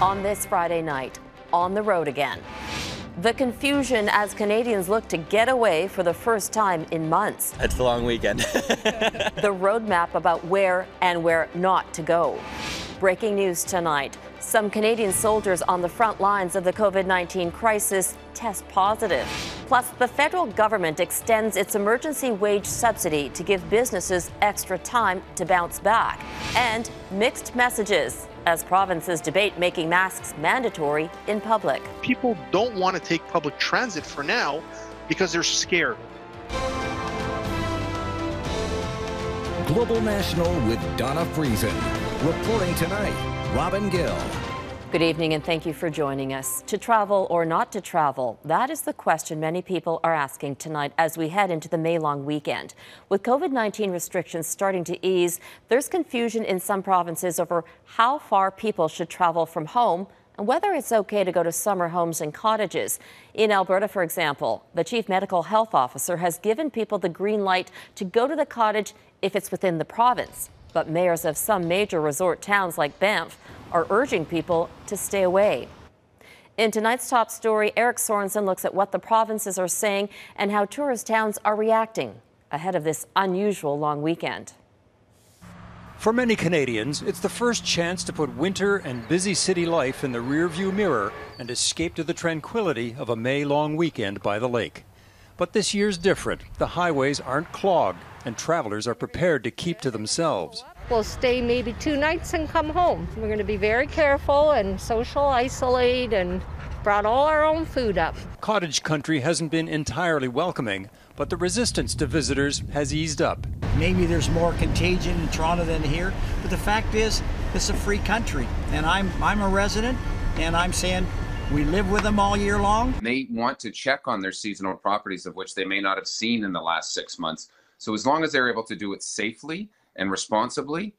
on this Friday night, on the road again. The confusion as Canadians look to get away for the first time in months. It's a long weekend. The roadmap about where and where not to go. Breaking news tonight. Some Canadian soldiers on the front lines of the COVID-19 crisis test positive. Plus, the federal government extends its emergency wage subsidy to give businesses extra time to bounce back. And mixed messages as provinces debate making masks mandatory in public. People don't want to take public transit for now because they're scared. Global National with Donna Friesen. Reporting tonight, Robin Gill. Good evening and thank you for joining us. To travel or not to travel, that is the question many people are asking tonight as we head into the May-long weekend. With COVID-19 restrictions starting to ease, there's confusion in some provinces over how far people should travel from home and whether it's okay to go to summer homes and cottages. In Alberta, for example, the Chief Medical Health Officer has given people the green light to go to the cottage if it's within the province. But mayors of some major resort towns like Banff are urging people to stay away. In tonight's top story, Eric Sorensen looks at what the provinces are saying and how tourist towns are reacting ahead of this unusual long weekend. For many Canadians, it's the first chance to put winter and busy city life in the rearview mirror and escape to the tranquility of a May-long weekend by the lake. But this year's different. The highways aren't clogged, and travelers are prepared to keep to themselves. We'll stay maybe 2 nights and come home. We're going to be very careful and social isolate and brought all our own food up. Cottage country hasn't been entirely welcoming, but the resistance to visitors has eased up. Maybe there's more contagion in Toronto than here, but the fact is, it's a free country, and I'm a resident, and I'm saying we live with them all year long. They want to check on their seasonal properties, of which they may not have seen in the last 6 months. So as long as they're able to do it safely and responsibly,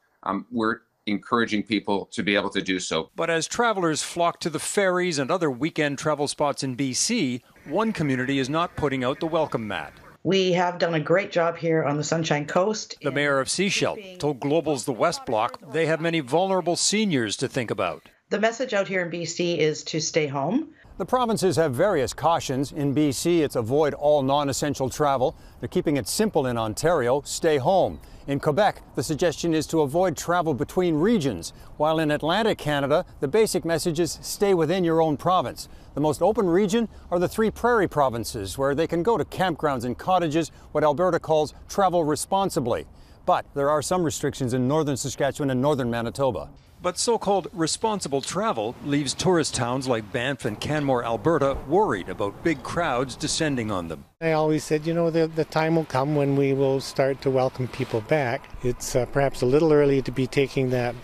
we're encouraging people to be able to do so. But as travelers flock to the ferries and other weekend travel spots in BC, one community is not putting out the welcome mat. We have done a great job here on the Sunshine Coast. The mayor of Sechelt told Global's The West Block they have many vulnerable seniors to think about. The message out here in BC is to stay home. The provinces have various cautions. In BC, it's avoid all non-essential travel. They're keeping it simple in Ontario, stay home. In Quebec, the suggestion is to avoid travel between regions, while in Atlantic Canada, the basic message is stay within your own province. The most open region are the 3 prairie provinces, where they can go to campgrounds and cottages, what Alberta calls travel responsibly. But there are some restrictions in northern Saskatchewan and northern Manitoba. But so-called responsible travel leaves tourist towns like Banff and Canmore, Alberta, worried about big crowds descending on them. I always said, the time will come when we will start to welcome people back. It's perhaps a little early to be taking that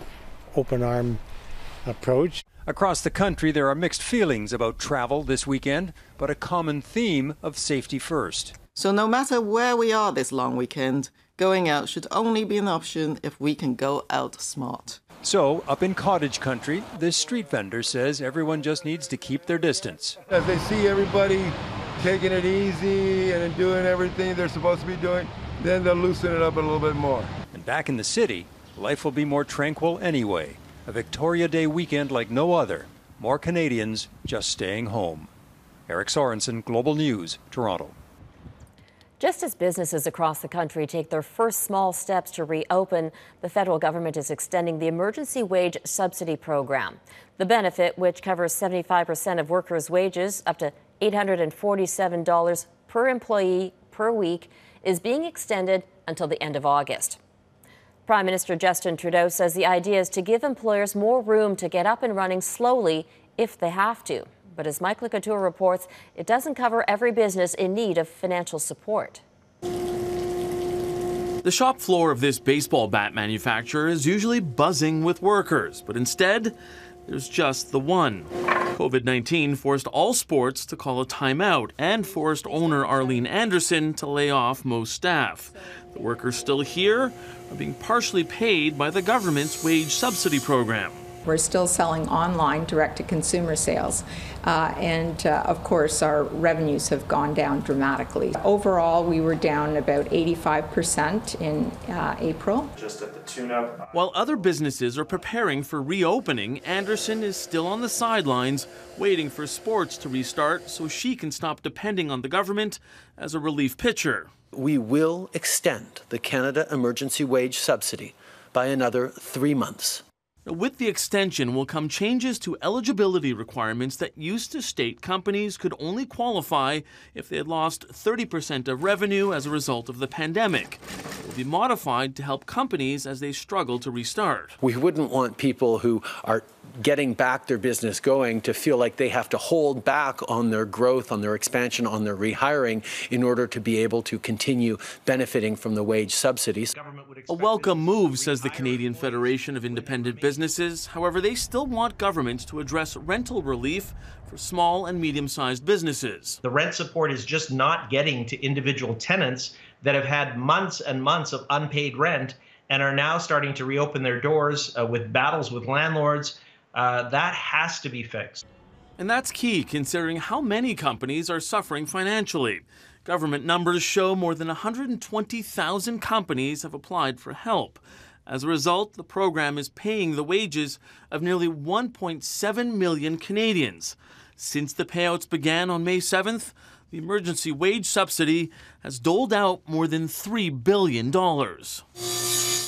open arm approach. Across the country, there are mixed feelings about travel this weekend, but a common theme of safety first. So no matter where we are this long weekend, going out should only be an option if we can go out smart. So, up in cottage country, this street vendor says everyone just needs to keep their distance. As they see everybody taking it easy and doing everything they're supposed to be doing, then they'll loosen it up a little bit more. And back in the city, life will be more tranquil anyway. A Victoria Day weekend like no other. More Canadians just staying home. Eric Sorensen, Global News, Toronto. Just as businesses across the country take their first small steps to reopen, the federal government is extending the Emergency Wage Subsidy program. The benefit, which covers 75% of workers' wages, up to $847 per employee per week, is being extended until the end of August. Prime Minister Justin Trudeau says the idea is to give employers more room to get up and running slowly if they have to. But as Mike Le Couteur reports, it doesn't cover every business in need of financial support. The shop floor of this baseball bat manufacturer is usually buzzing with workers, but instead, there's just the one. COVID-19 forced all sports to call a timeout and forced owner Arlene Anderson to lay off most staff. The workers still here are being partially paid by the government's wage subsidy program. We're still selling online direct-to-consumer sales, and of course our revenues have gone down dramatically. Overall, we were down about 85% in April. Just at the tune-up. While other businesses are preparing for reopening, Anderson is still on the sidelines, waiting for sports to restart so she can stop depending on the government as a relief pitcher. We will extend the Canada Emergency Wage Subsidy by another 3 months. With the extension will come changes to eligibility requirements that used to state companies could only qualify if they had lost 30% of revenue as a result of the pandemic. It will be modified to help companies as they struggle to restart. We wouldn't want people who are getting back their business going to feel like they have to hold back on their growth, on their expansion, on their rehiring in order to be able to continue benefiting from the wage subsidies. A welcome move, says the Canadian Federation of Independent Businesses. However, they still want government to address rental relief for small and medium-sized businesses. The rent support is just not getting to individual tenants that have had months and months of unpaid rent and are now starting to reopen their doors with battles with landlords. That has to be fixed. And that's key considering how many companies are suffering financially. Government numbers show more than 120,000 companies have applied for help. As a result, the program is paying the wages of nearly 1.7 million Canadians. Since the payouts began on May 7th, the Emergency Wage Subsidy has doled out more than $3 billion.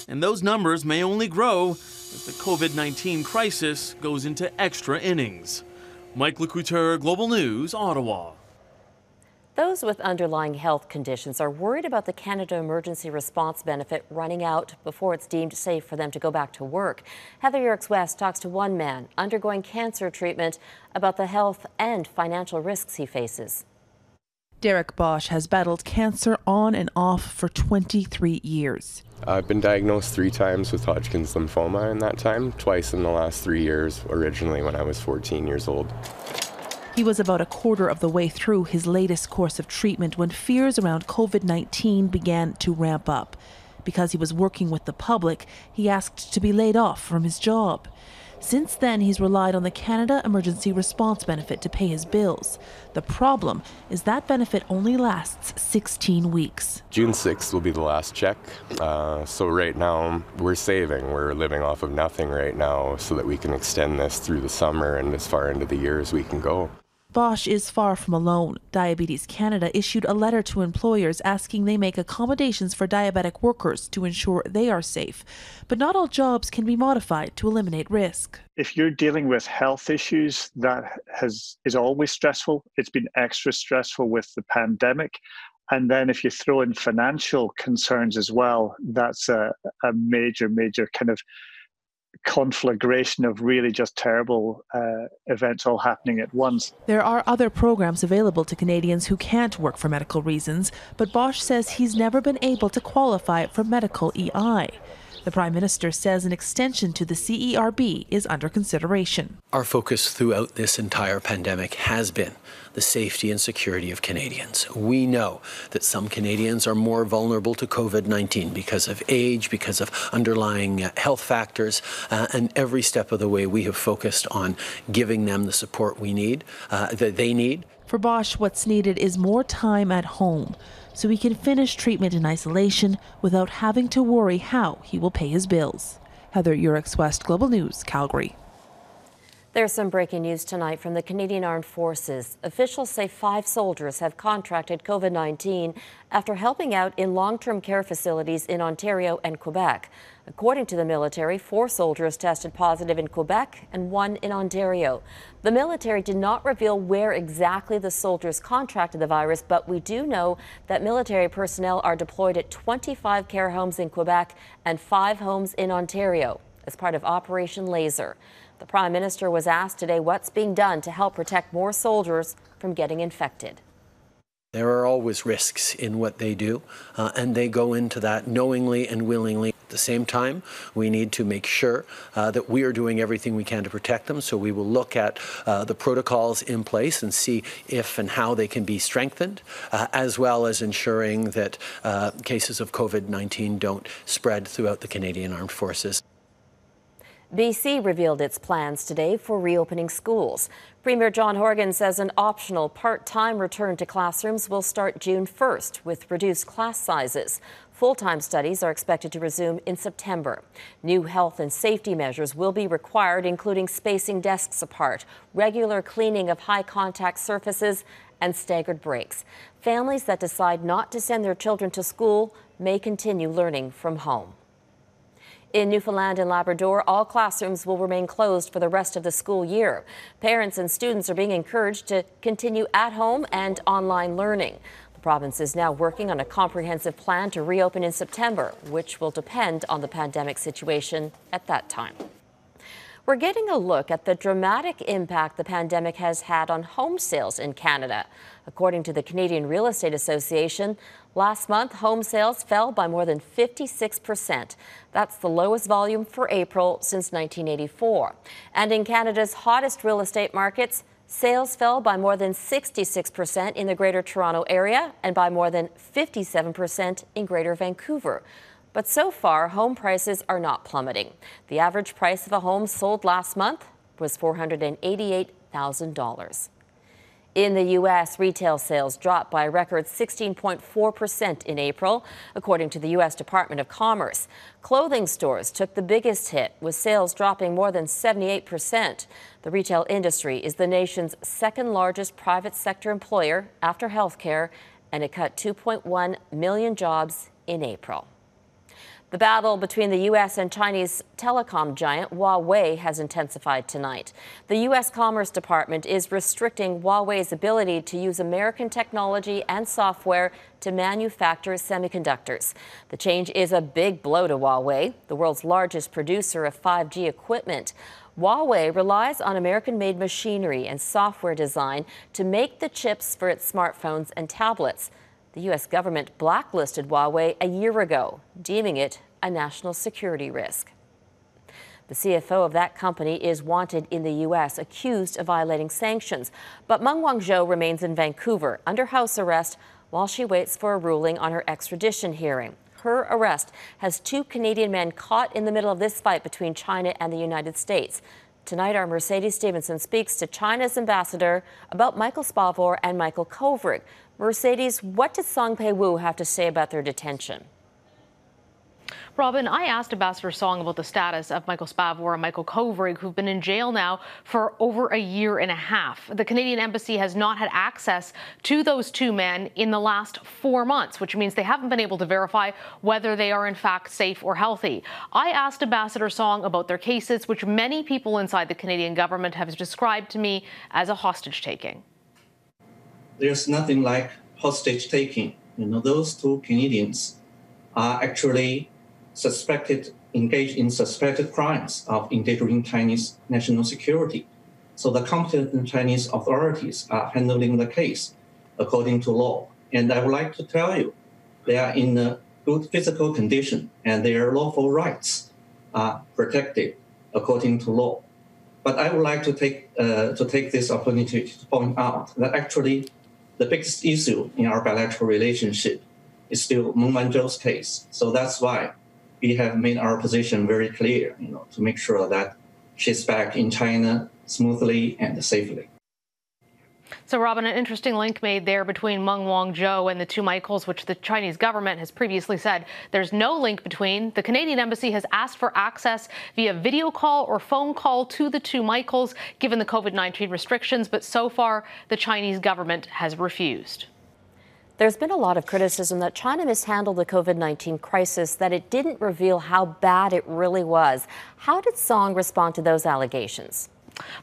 And those numbers may only grow as the COVID-19 crisis goes into extra innings. Mike Le Couteur, Global News, Ottawa. Those with underlying health conditions are worried about the Canada Emergency Response benefit running out before it's deemed safe for them to go back to work. Heather Yourex-West talks to one man undergoing cancer treatment about the health and financial risks he faces. Derek Bosch has battled cancer on and off for 23 years. I've been diagnosed 3 times with Hodgkin's lymphoma in that time, twice in the last 3 years, originally when I was 14 years old. He was about a quarter of the way through his latest course of treatment when fears around COVID-19 began to ramp up. Because he was working with the public, he asked to be laid off from his job. Since then, he's relied on the Canada Emergency Response benefit to pay his bills. The problem is that benefit only lasts 16 weeks. June 6th will be the last check. So right now we're saving. We're living off of nothing right now so that we can extend this through the summer and as far into the year as we can go. Bosch is far from alone. Diabetes Canada issued a letter to employers asking they make accommodations for diabetic workers to ensure they are safe. But not all jobs can be modified to eliminate risk. If you're dealing with health issues, that is always stressful. It's been extra stressful with the pandemic. And then if you throw in financial concerns as well, that's a major kind of conflagration of really just terrible events all happening at once. There are other programs available to Canadians who can't work for medical reasons, but Bosch says he's never been able to qualify for medical EI. The Prime Minister says an extension to the CERB is under consideration. Our focus throughout this entire pandemic has been the safety and security of Canadians. We know that some Canadians are more vulnerable to COVID-19 because of age, because of underlying health factors, and every step of the way we have focused on giving them the support we need, that they need. For Bosch, what's needed is more time at home, so he can finish treatment in isolation without having to worry how he will pay his bills. Heather Yourex-West, Global News, Calgary. There's some breaking news tonight from the Canadian Armed Forces. Officials say 5 soldiers have contracted COVID-19 after helping out in long-term care facilities in Ontario and Quebec. According to the military, 4 soldiers tested positive in Quebec and 1 in Ontario. The military did not reveal where exactly the soldiers contracted the virus, but we do know that military personnel are deployed at 25 care homes in Quebec and 5 homes in Ontario as part of Operation Laser. The Prime Minister was asked today what's being done to help protect more soldiers from getting infected. There are always risks in what they do, and they go into that knowingly and willingly. At the same time, we need to make sure that we are doing everything we can to protect them, so we will look at the protocols in place and see if and how they can be strengthened, as well as ensuring that cases of COVID-19 don't spread throughout the Canadian Armed Forces. BC revealed its plans today for reopening schools. Premier John Horgan says an optional part-time return to classrooms will start June 1st with reduced class sizes. Full-time studies are expected to resume in September. New health and safety measures will be required, including spacing desks apart, regular cleaning of high-contact surfaces, and staggered breaks. Families that decide not to send their children to school may continue learning from home. In Newfoundland and Labrador, all classrooms will remain closed for the rest of the school year. Parents and students are being encouraged to continue at home and online learning. The province is now working on a comprehensive plan to reopen in September, which will depend on the pandemic situation at that time. We're getting a look at the dramatic impact the pandemic has had on home sales in Canada. According to the Canadian Real Estate Association, last month home sales fell by more than 56%. That's the lowest volume for April since 1984. And in Canada's hottest real estate markets, sales fell by more than 66% in the Greater Toronto Area and by more than 57% in Greater Vancouver. But so far, home prices are not plummeting. The average price of a home sold last month was $488,000. In the U.S., retail sales dropped by a record 16.4% in April, according to the U.S. Department of Commerce. Clothing stores took the biggest hit, with sales dropping more than 78%. The retail industry is the nation's second largest private sector employer after healthcare, and it cut 2.1 million jobs in April. The battle between the U.S. and Chinese telecom giant Huawei has intensified tonight. The U.S. Commerce Department is restricting Huawei's ability to use American technology and software to manufacture semiconductors. The change is a big blow to Huawei, the world's largest producer of 5G equipment. Huawei relies on American-made machinery and software design to make the chips for its smartphones and tablets. The U.S. government blacklisted Huawei a year ago, deeming it a national security risk. The CFO of that company is wanted in the U.S., accused of violating sanctions. But Meng Wanzhou remains in Vancouver under house arrest while she waits for a ruling on her extradition hearing. Her arrest has 2 Canadian men caught in the middle of this fight between China and the United States. Tonight, our Mercedes Stevenson speaks to China's ambassador about Michael Spavor and Michael Kovrig. Mercedes, what did Song Pei-Wu have to say about their detention? Robin, I asked Ambassador Song about the status of Michael Spavor and Michael Kovrig, who've been in jail now for over a year and a half. The Canadian Embassy has not had access to those 2 men in the last 4 months, which means they haven't been able to verify whether they are in fact safe or healthy. I asked Ambassador Song about their cases, which many people inside the Canadian government have described to me as a hostage-taking. There's nothing like hostage-taking. Those 2 Canadians are actually engaged in suspected crimes of endangering Chinese national security. So the competent Chinese authorities are handling the case according to law. And I would like to tell you, they are in a good physical condition and their lawful rights are protected according to law. But I would like to take this opportunity to point out that actually the biggest issue in our bilateral relationship is still Meng Wanzhou's case. So that's why we have made our position very clear, to make sure that she's back in China smoothly and safely. So, Robin, an interesting link made there between Meng Wanzhou and the 2 Michaels, which the Chinese government has previously said there's no link between. The Canadian Embassy has asked for access via video call or phone call to the 2 Michaels, given the COVID-19 restrictions, but so far the Chinese government has refused. There's been a lot of criticism that China mishandled the COVID-19 crisis, that it didn't reveal how bad it really was. How did Song respond to those allegations?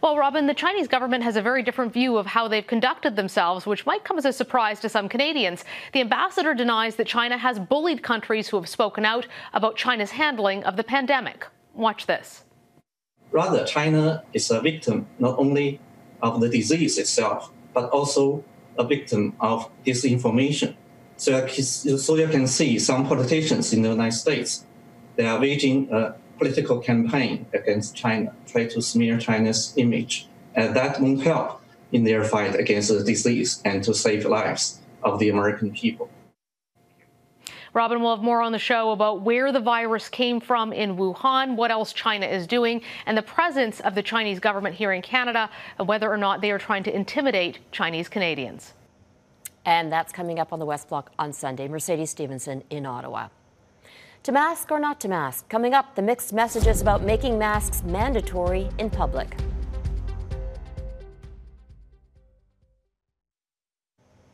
Well, Robin, the Chinese government has a very different view of how they've conducted themselves, which might come as a surprise to some Canadians. The ambassador denies that China has bullied countries who have spoken out about China's handling of the pandemic. Watch this. Rather, China is a victim not only of the disease itself, but also a victim of disinformation. So you can see some politicians in the United States, they are waging a political campaign against China, try to smear China's image. And that won't help in their fight against the disease and to save lives of the American people. Robin will have more on the show about where the virus came from in Wuhan, what else China is doing, and the presence of the Chinese government here in Canada, and whether or not they are trying to intimidate Chinese Canadians. And that's coming up on the West Block on Sunday. Mercedes Stevenson in Ottawa. To mask or not to mask? Coming up, the mixed messages about making masks mandatory in public.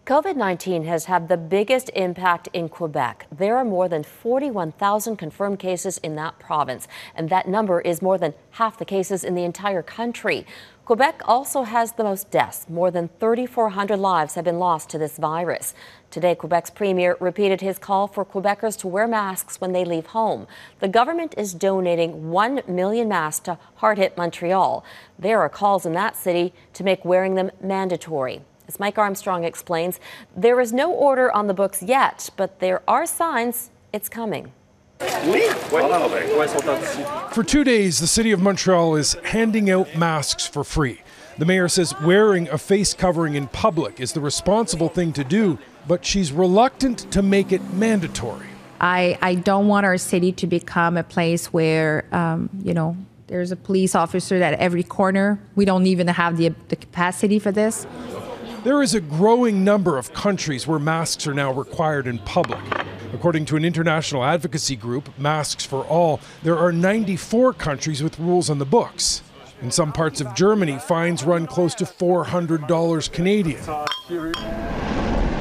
COVID-19 has had the biggest impact in Quebec. There are more than 41,000 confirmed cases in that province, and that number is more than half the cases in the entire country. Quebec also has the most deaths. More than 3,400 lives have been lost to this virus. Today, Quebec's premier repeated his call for Quebecers to wear masks when they leave home. The government is donating 1 million masks to hard-hit Montreal. There are calls in that city to make wearing them mandatory. As Mike Armstrong explains, there is no order on the books yet, but there are signs it's coming. For 2 days, the city of Montreal is handing out masks for free. The mayor says wearing a face covering in public is the responsible thing to do, but she's reluctant to make it mandatory. I don't want our city to become a place where, there's a police officer at every corner. We don't even have the capacity for this. There is a growing number of countries where masks are now required in public. According to an international advocacy group, Masks for All, there are 94 countries with rules on the books. In some parts of Germany, fines run close to $400 Canadian.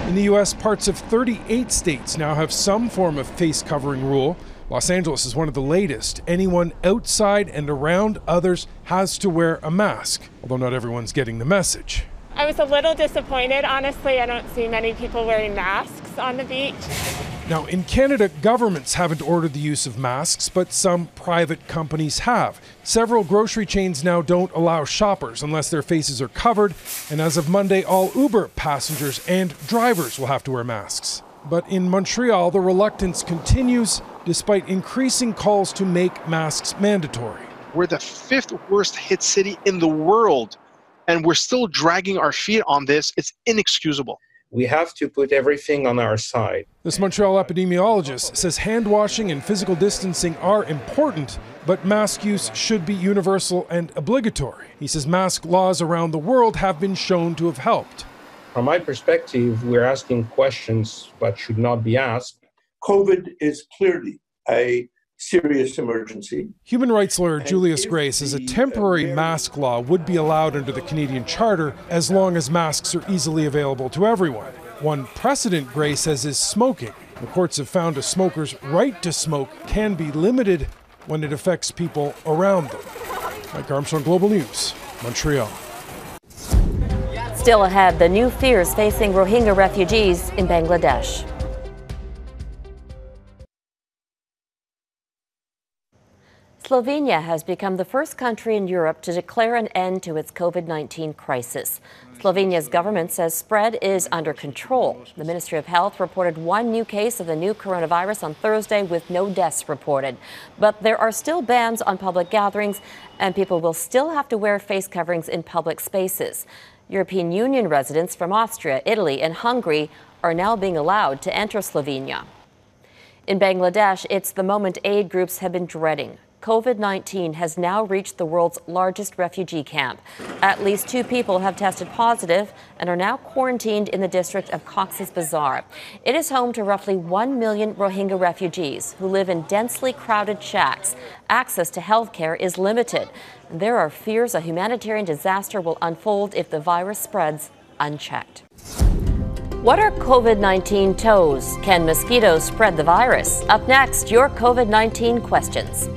In the U.S., parts of 38 states now have some form of face covering rule. Los Angeles is one of the latest. Anyone outside and around others has to wear a mask, although not everyone's getting the message. I was a little disappointed. Honestly, I don't see many people wearing masks on the beach. Now, in Canada, governments haven't ordered the use of masks, but some private companies have. Several grocery chains now don't allow shoppers unless their faces are covered, and as of Monday, all Uber passengers and drivers will have to wear masks. But in Montreal, the reluctance continues despite increasing calls to make masks mandatory. We're the 5th worst hit city in the world, and we're still dragging our feet on this. It's inexcusable. We have to put everything on our side. This Montreal epidemiologist says hand washing and physical distancing are important, but mask use should be universal and obligatory. He says mask laws around the world have been shown to have helped. From my perspective, we're asking questions but should not be asked. COVID is clearly a serious emergency. Human rights lawyer Julius Gray says a temporary mask law would be allowed under the Canadian Charter as long as masks are easily available to everyone. One precedent, Gray says, is smoking. The courts have found a smoker's right to smoke can be limited when it affects people around them. Mike Armstrong, Global News, Montreal. Still ahead, the new fears facing Rohingya refugees in Bangladesh. Slovenia has become the first country in Europe to declare an end to its COVID-19 crisis. Slovenia's government says spread is under control. The Ministry of Health reported 1 new case of the new coronavirus on Thursday with no deaths reported. But there are still bans on public gatherings, and people will still have to wear face coverings in public spaces. European Union residents from Austria, Italy, and Hungary are now being allowed to enter Slovenia. In Bangladesh, it's the moment aid groups have been dreading. COVID-19 has now reached the world's largest refugee camp. At least 2 people have tested positive and are now quarantined in the district of Cox's Bazar. It is home to roughly 1 million Rohingya refugees who live in densely crowded shacks. Access to health care is limited. There are fears a humanitarian disaster will unfold if the virus spreads unchecked. What are COVID-19 toes? Can mosquitoes spread the virus? Up next, your COVID-19 questions.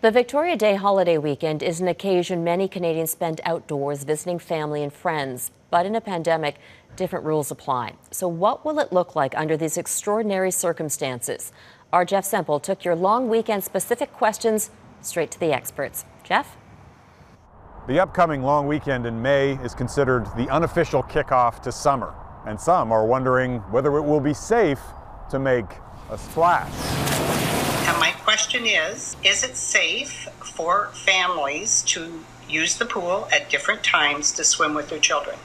The Victoria Day holiday weekend is an occasion many Canadians spend outdoors visiting family and friends. But in a pandemic, different rules apply. So what will it look like under these extraordinary circumstances? Our Jeff Semple took your long weekend specific questions straight to the experts. Jeff? The upcoming long weekend in May is considered the unofficial kickoff to summer. And some are wondering whether it will be safe to make a splash. And my question is it safe for families to use the pool at different times to swim with their children?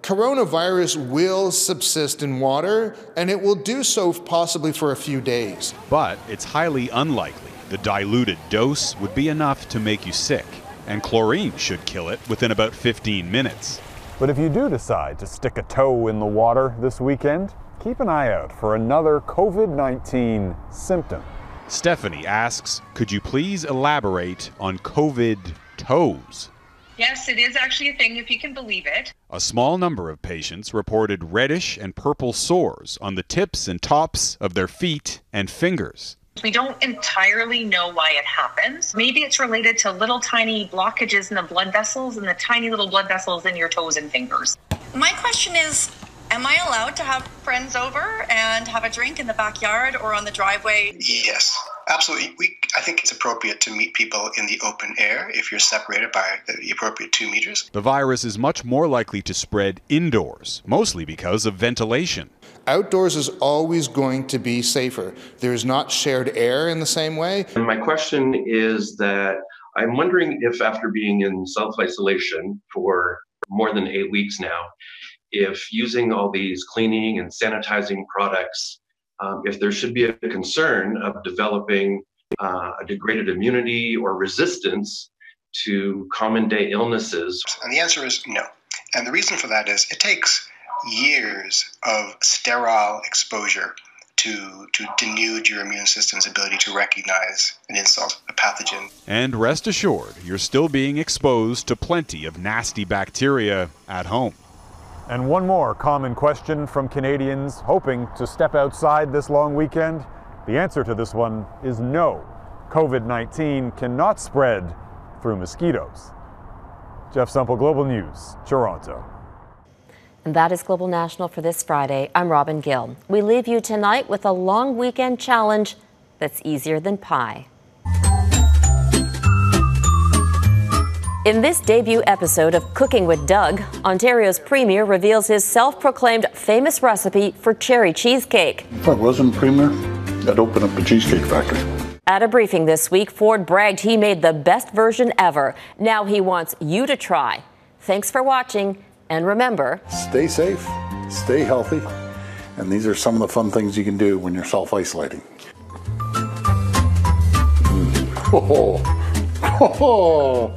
coronavirus will subsist in water, and it will do so possibly for a few days. But it's highly unlikely the diluted dose would be enough to make you sick, and chlorine should kill it within about 15 minutes. But if you do decide to stick a toe in the water this weekend, keep an eye out for another COVID-19 symptom. Stephanie asks, could you please elaborate on COVID toes? Yes, it is actually a thing, if you can believe it. A small number of patients reported reddish and purple sores on the tips and tops of their feet and fingers. We don't entirely know why it happens. Maybe it's related to little tiny blockages in the blood vessels and the tiny little blood vessels in your toes and fingers. My question is, am I allowed to have friends over and have a drink in the backyard or on the driveway? Yes, absolutely. I think it's appropriate to meet people in the open air if you're separated by the appropriate 2 meters. The virus is much more likely to spread indoors, mostly because of ventilation. Outdoors is always going to be safer. There is not shared air in the same way. And my question is that I'm wondering if after being in self-isolation for more than 8 weeks now, if using all these cleaning and sanitizing products, if there should be a concern of developing a degraded immunity or resistance to common day illnesses. And the answer is no. And the reason for that is it takes years of sterile exposure to denude your immune system's ability to recognize an insult, a pathogen. And rest assured, you're still being exposed to plenty of nasty bacteria at home. And one more common question from Canadians hoping to step outside this long weekend. The answer to this one is no. COVID-19 cannot spread through mosquitoes. Jeff Semple, Global News, Toronto. And that is Global National for this Friday. I'm Robin Gill. We leave you tonight with a long weekend challenge that's easier than pie. In this debut episode of Cooking with Doug, Ontario's Premier reveals his self-proclaimed famous recipe for cherry cheesecake. If I wasn't Premier, I'd open up a cheesecake factory. At a briefing this week, Ford bragged he made the best version ever. Now he wants you to try. Thanks for watching, and remember, stay safe, stay healthy, and these are some of the fun things you can do when you're self-isolating. Oh.